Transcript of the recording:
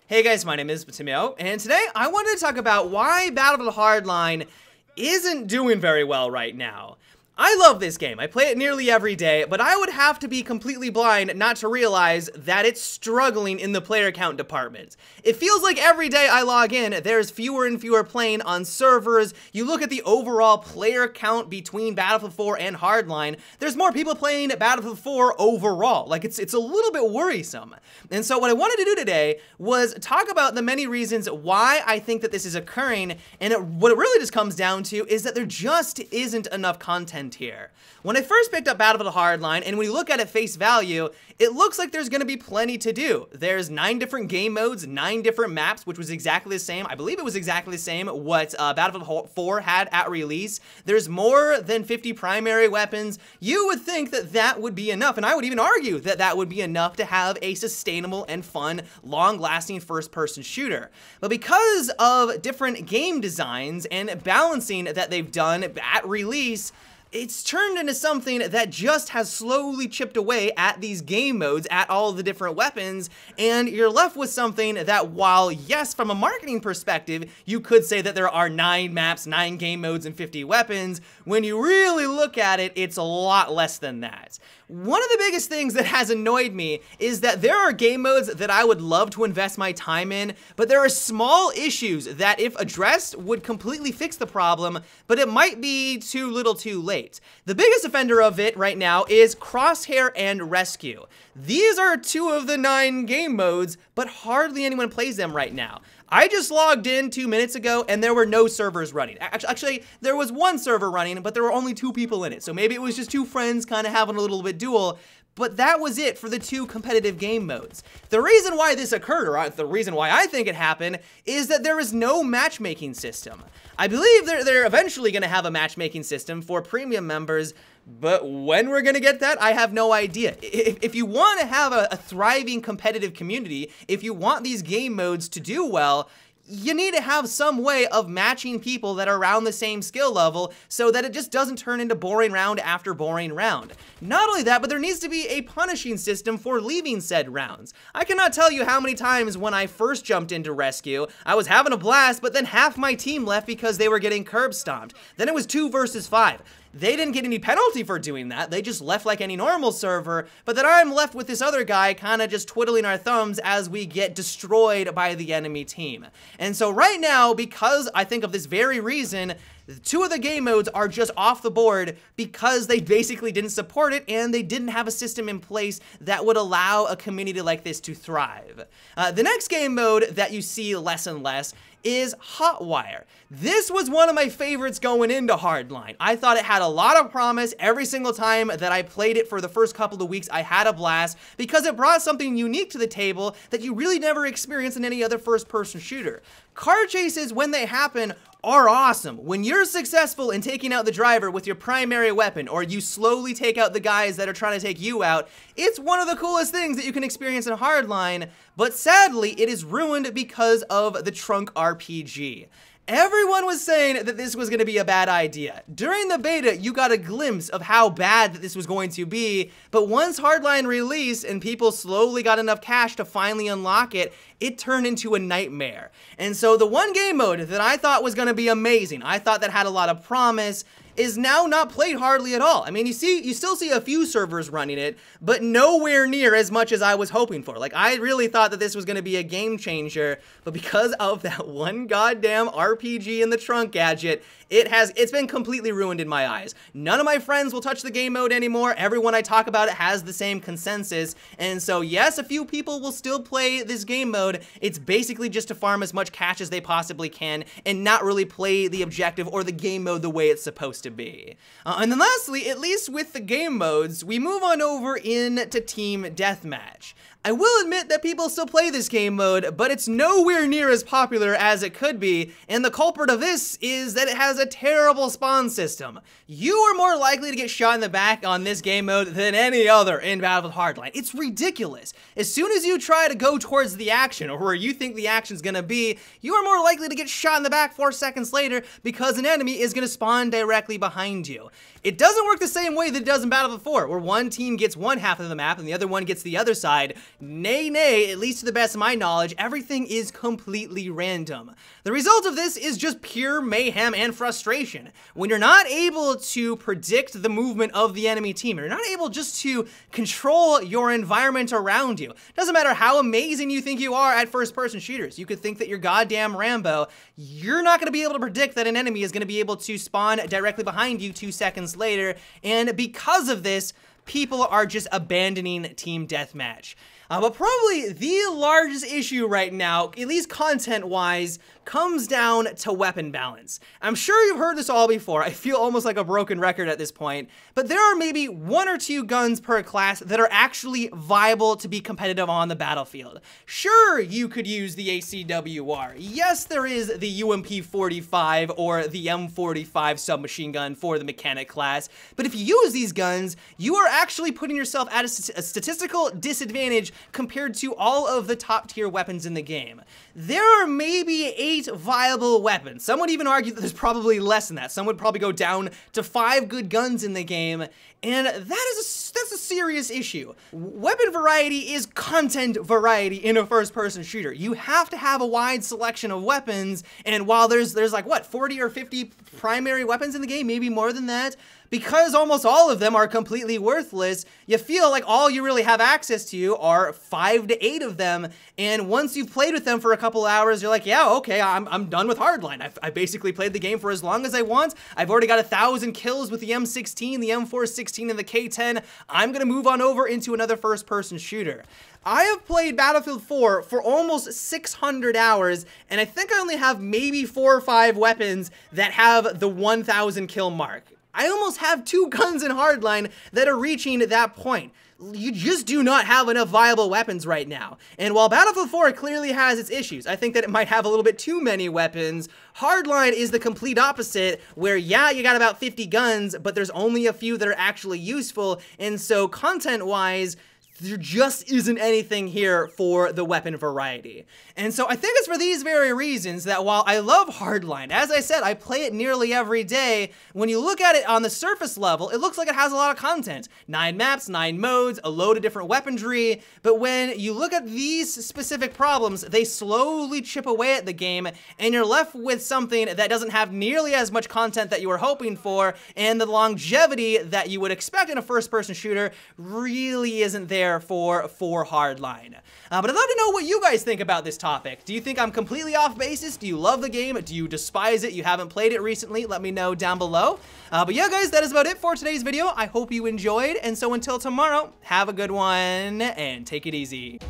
Hey guys, my name is Batimio, and today I wanted to talk about why Battlefield Hardline isn't doing very well right now. I love this game. I play it nearly every day, but I would have to be completely blind not to realize that it's struggling in the player count department. It feels like every day I log in, there's fewer and fewer playing on servers. You look at the overall player count between Battlefield 4 and Hardline, there's more people playing Battlefield 4 overall. Like, it's a little bit worrisome. And so what I wanted to do today was talk about the many reasons why I think that this is occurring, and what it really just comes down to is that there just isn't enough content here. When I first picked up Battlefield Hardline, and when you look at it face value, it looks like there's going to be plenty to do. There's 9 different game modes, 9 different maps, which was exactly the same. I believe it was exactly the same what Battlefield 4 had at release. There's more than 50 primary weapons. You would think that that would be enough, and I would even argue that that would be enough to have a sustainable and fun, long-lasting first-person shooter. But because of different game designs and balancing that they've done at release, it's turned into something that just has slowly chipped away at these game modes, at all the different weapons, and you're left with something that, while yes, from a marketing perspective, you could say that there are 9 maps, 9 game modes, and 50 weapons, when you really look at it, it's a lot less than that. One of the biggest things that has annoyed me is that there are game modes that I would love to invest my time in, but there are small issues that, if addressed, would completely fix the problem, but it might be too little too late. The biggest offender of it right now is Crosshair and Rescue. These are 2 of the 9 game modes, but hardly anyone plays them right now. I just logged in 2 minutes ago and there were no servers running. Actually, there was 1 server running, but there were only 2 people in it. So maybe it was just 2 friends kind of having a little bit duel. But that was it for the 2 competitive game modes. The reason why this occurred, or the reason why I think it happened, is that there is no matchmaking system. I believe they're eventually going to have a matchmaking system for premium members, but when we're going to get that, I have no idea. If you want to have a thriving competitive community, if you want these game modes to do well, you need to have some way of matching people that are around the same skill level so that it just doesn't turn into boring round after boring round. Not only that, but there needs to be a punishing system for leaving said rounds. I cannot tell you how many times when I first jumped into Rescue, I was having a blast, but then half my team left because they were getting curb stomped. Then it was 2 versus 5. They didn't get any penalty for doing that. They just left like any normal server, but then I'm left with this other guy kind of just twiddling our thumbs as we get destroyed by the enemy team. And so right now, because I think of this very reason, 2 of the game modes are just off the board because they basically didn't support it and they didn't have a system in place that would allow a community like this to thrive. The next game mode that you see less and less is Hotwire. This was one of my favorites going into Hardline. I thought it had a lot of promise. Every single time that I played it for the first couple of weeks, I had a blast because it brought something unique to the table that you really never experience in any other first-person shooter. Car chases, when they happen, are awesome. When you're successful in taking out the driver with your primary weapon, or you slowly take out the guys that are trying to take you out, it's one of the coolest things that you can experience in Hardline, but sadly, it is ruined because of the trunk RPG. Everyone was saying that this was going to be a bad idea. During the beta, you got a glimpse of how bad that this was going to be, but once Hardline released and people slowly got enough cash to finally unlock it, it turned into a nightmare. And so the one game mode that I thought was going to be amazing, I thought that had a lot of promise, is now not played hardly at all. I mean, you still see a few servers running it, but nowhere near as much as I was hoping for. Like, I really thought that this was going to be a game changer, but because of that one goddamn RPG in the trunk gadget, it's been completely ruined in my eyes. None of my friends will touch the game mode anymore. Everyone I talk about it has the same consensus, and so yes, a few people will still play this game mode. It's basically just to farm as much cash as they possibly can and not really play the objective or the game mode the way it's supposed to be. And then lastly, at least with the game modes, we move on over into Team Deathmatch. I will admit that people still play this game mode, but it's nowhere near as popular as it could be, and the culprit of this is that it has a terrible spawn system. You are more likely to get shot in the back on this game mode than any other in Battlefield Hardline. It's ridiculous. As soon as you try to go towards the action, or where you think the action's gonna be, you are more likely to get shot in the back 4 seconds later because an enemy is gonna spawn directly behind you. It doesn't work the same way that it does in Battlefield 4, where one team gets one half of the map and the other one gets the other side. Nay, at least to the best of my knowledge, everything is completely random. The result of this is just pure mayhem and frustration. When you're not able to predict the movement of the enemy team, you're not able just to control your environment around you. Doesn't matter how amazing you think you are at first-person shooters. You could think that you're goddamn Rambo. You're not going to be able to predict that an enemy is going to be able to spawn directly behind you 2 seconds later, and because of this, people are just abandoning team deathmatch. But probably the largest issue right now, at least content-wise, comes down to weapon balance. I'm sure you've heard this all before. I feel almost like a broken record at this point, but there are maybe 1 or 2 guns per class that are actually viable to be competitive on the battlefield. Sure, you could use the ACWR. Yes, there is the UMP-45 or the M45 submachine gun for the mechanic class, but if you use these guns, you are actually putting yourself at a statistical disadvantage compared to all of the top tier weapons in the game. There are maybe 8 viable weapons. Some would even argue that there's probably less than that. Some would probably go down to 5 good guns in the game, and that's a serious issue. Weapon variety is content variety in a first-person shooter. You have to have a wide selection of weapons, and while there's like, what, 40 or 50 primary weapons in the game, maybe more than that, because almost all of them are completely worthless, you feel like all you really have access to are 5 to 8 of them, and once you've played with them for a couple hours, you're like, yeah, okay, I'm done with Hardline. I basically played the game for as long as I want. I've already got 1,000 kills with the M16, the M416, and the K10. I'm gonna move on over into another first-person shooter. I have played Battlefield 4 for almost 600 hours, and I think I only have maybe 4 or 5 weapons that have the 1,000 kill mark. I almost have 2 guns in Hardline that are reaching that point. You just do not have enough viable weapons right now. And while Battlefield 4 clearly has its issues, I think that it might have a little bit too many weapons. Hardline is the complete opposite, where yeah, you got about 50 guns, but there's only a few that are actually useful, and so content-wise, there just isn't anything here for the weapon variety. And so I think it's for these very reasons that while I love Hardline, as I said, I play it nearly every day, when you look at it on the surface level, it looks like it has a lot of content. 9 maps, 9 modes, a load of different weaponry, but when you look at these specific problems, they slowly chip away at the game, and you're left with something that doesn't have nearly as much content that you were hoping for, and the longevity that you would expect in a first-person shooter really isn't there for Hardline. But I'd love to know what you guys think about this topic. Do you think I'm completely off basis? Do you love the game? Do you despise it? You haven't played it recently? Let me know down below. But yeah, guys, that is about it for today's video. I hope you enjoyed, and so until tomorrow, have a good one, and take it easy.